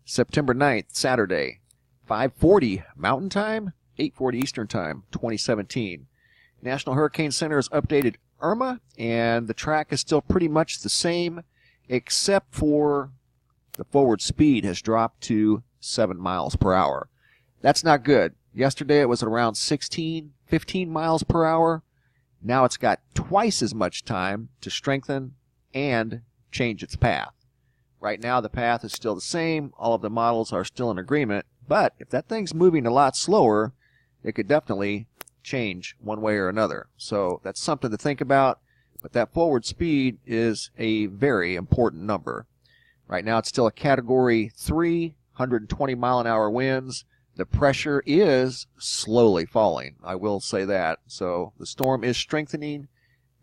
September 9th, Saturday, 5:40 Mountain Time, 8:40 Eastern Time, 2017. National Hurricane Center has updated IRMA, and the track is still pretty much the same, except for the forward speed has dropped to 7 miles per hour. That's not good. Yesterday it was around 16, 15 miles per hour. Now it's got twice as much time to strengthen and change its path. Right now the path is still the same. All of the models are still in agreement. But if that thing's moving a lot slower, it could definitely change one way or another. So that's something to think about. But that forward speed is a very important number. Right now it's still a Category 3, 120 mile an hour winds. The pressure is slowly falling. I will say that. So the storm is strengthening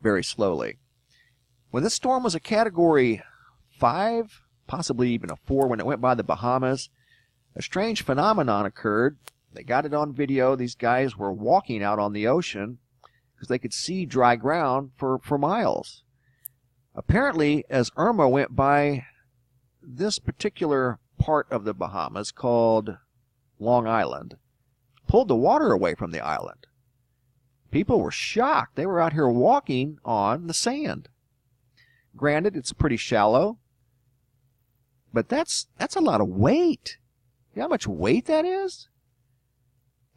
very slowly. When this storm was a Category 5, possibly even a 4 when it went by the Bahamas, a strange phenomenon occurred. They got it on video. These guys were walking out on the ocean because they could see dry ground for miles. Apparently, as Irma went by this particular part of the Bahamas called Long Island, pulled the water away from the island. People were shocked. They were out here walking on the sand. Granted, it's pretty shallow, but that's a lot of weight. You know how much weight that is?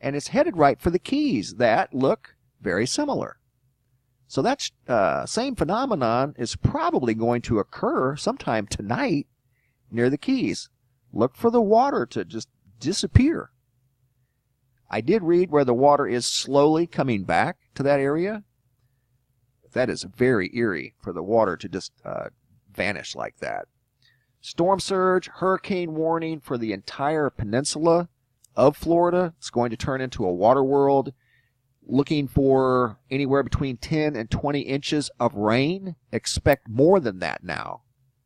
And it's headed right for the Keys that look very similar. So that same phenomenon is probably going to occur sometime tonight near the Keys. Look for the water to just disappear. I did read where the water is slowly coming back to that area. That is very eerie for the water to just vanish like that. Storm surge, hurricane warning for the entire peninsula of Florida. It's going to turn into a water world. Looking for anywhere between 10 and 20 inches of rain. Expect more than that now,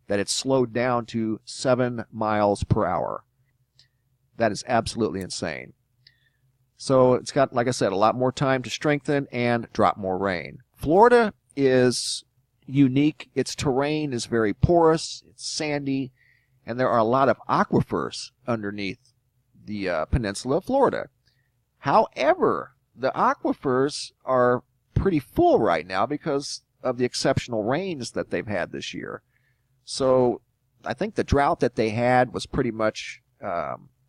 that it's slowed down to 7 miles per hour. That is absolutely insane. So it's got, like I said, a lot more time to strengthen and drop more rain. Florida is unique. Its terrain is very porous, it's sandy, and there are a lot of aquifers underneath the peninsula of Florida. However, the aquifers are pretty full right now because of the exceptional rains that they've had this year. So I think the drought that they had was pretty much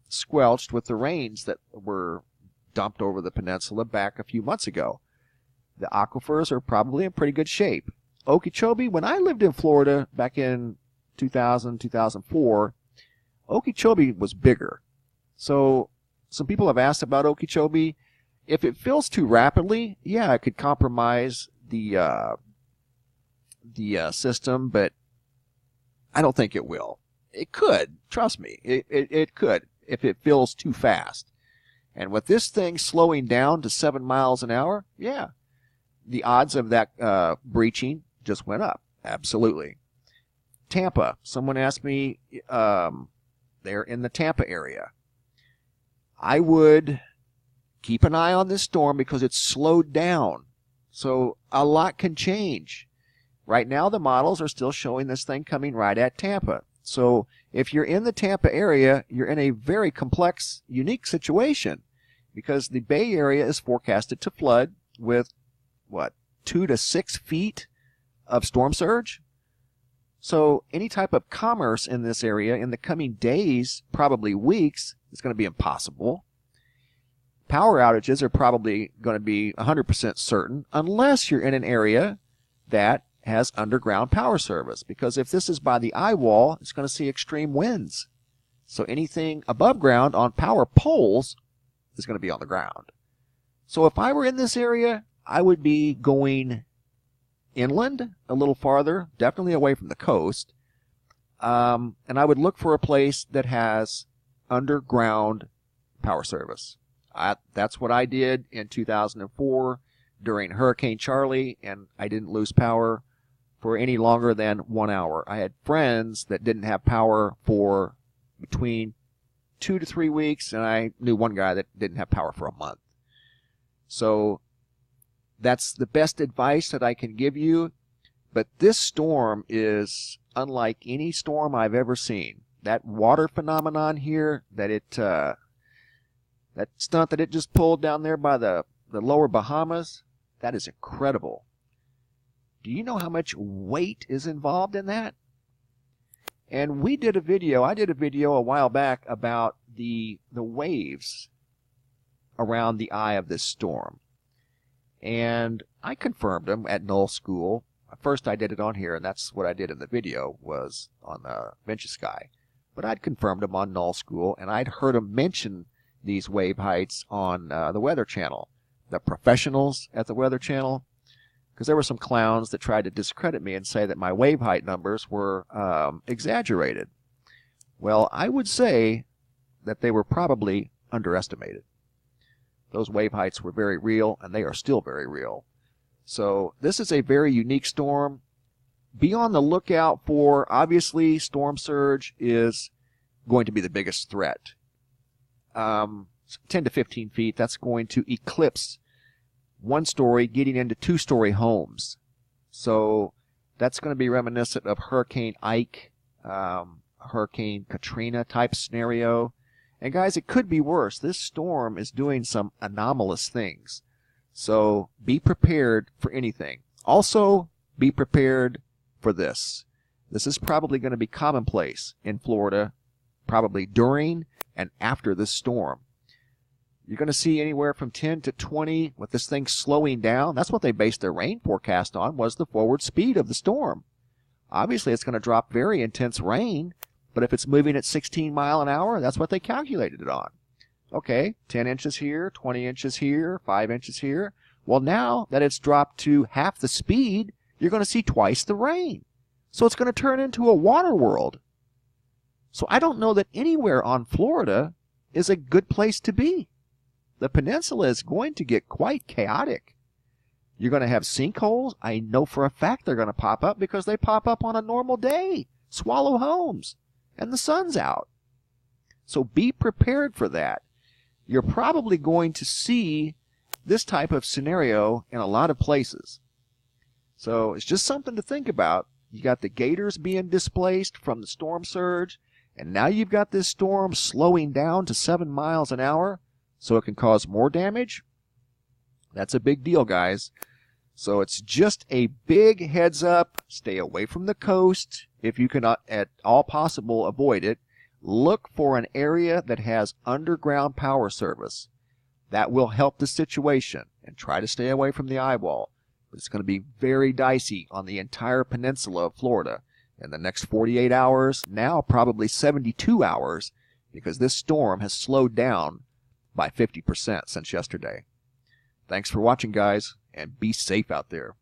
squelched with the rains that were dumped over the peninsula back a few months ago. The aquifers are probably in pretty good shape. Okeechobee, when I lived in Florida back in 2000, 2004, Okeechobee was bigger. So some people have asked about Okeechobee. If it fills too rapidly, yeah, it could compromise the system, but I don't think it will. It could, trust me, it could if it fills too fast. And with this thing slowing down to 7 miles an hour, yeah, the odds of that breaching just went up. Absolutely. Tampa. Someone asked me, they're in the Tampa area. I would keep an eye on this storm because it's slowed down. So a lot can change. Right now the models are still showing this thing coming right at Tampa. So if you're in the Tampa area, you're in a very complex, unique situation because the Bay Area is forecasted to flood with, 2 to 6 feet of storm surge. So any type of commerce in this area in the coming days, probably weeks, is going to be impossible. Power outages are probably going to be 100% certain unless you're in an area that has underground power service. Because if this is by the eye wall, it's going to see extreme winds. So anything above ground on power poles is going to be on the ground. So if I were in this area, I would be going inland a little farther, definitely away from the coast. And I would look for a place that has underground power service. That's what I did in 2004 during Hurricane Charlie, and I didn't lose power for any longer than 1 hour. I had friends that didn't have power for between 2 to 3 weeks, and I knew one guy that didn't have power for a month. So that's the best advice that I can give you. But this storm is unlike any storm I've ever seen. that water phenomenon here, that that stunt that it just pulled down there by the lower Bahamas, that is incredible. Do you know how much weight is involved in that? And I did a video a while back about the waves around the eye of this storm. And I confirmed them at Null School. First I did it on here, and that's what I did in the video, was on the Venture Sky. But I'd confirmed them on Null School, and I'd heard them mention these wave heights on the Weather Channel. The professionals at the Weather Channel, because there were some clowns that tried to discredit me and say that my wave height numbers were exaggerated. Well, I would say that they were probably underestimated. Those wave heights were very real, and they are still very real. So this is a very unique storm. Be on the lookout for, obviously, storm surge is going to be the biggest threat. 10 to 15 feet, that's going to eclipse one-story getting into two-story homes. So that's going to be reminiscent of Hurricane Ike, Hurricane Katrina type scenario. And guys, it could be worse. This storm is doing some anomalous things. So be prepared for anything. Also, be prepared for this. This is probably going to be commonplace in Florida, probably during and after this storm. You're going to see anywhere from 10 to 20 with this thing slowing down. That's what they based their rain forecast on, was the forward speed of the storm. Obviously, it's going to drop very intense rain, but if it's moving at 16 miles an hour, that's what they calculated it on. Okay, 10 inches here, 20 inches here, 5 inches here. Well, now that it's dropped to half the speed, you're going to see twice the rain. So it's going to turn into a water world. So I don't know that anywhere on Florida is a good place to be. The peninsula is going to get quite chaotic. You're going to have sinkholes. I know for a fact they're going to pop up because they pop up on a normal day. Swallow homes. And the sun's out. So be prepared for that. You're probably going to see this type of scenario in a lot of places. So it's just something to think about. You got the gators being displaced from the storm surge, and now you've got this storm slowing down to 7 miles an hour, so it can cause more damage. That's a big deal, guys. So it's just a big heads up. Stay away from the coast if you can at all possible avoid it. Look for an area that has underground power service. That will help the situation, and try to stay away from the eyewall. But it's going to be very dicey on the entire peninsula of Florida in the next 48 hours, now probably 72 hours, because this storm has slowed down by 50% since yesterday. Thanks for watching, guys, and be safe out there.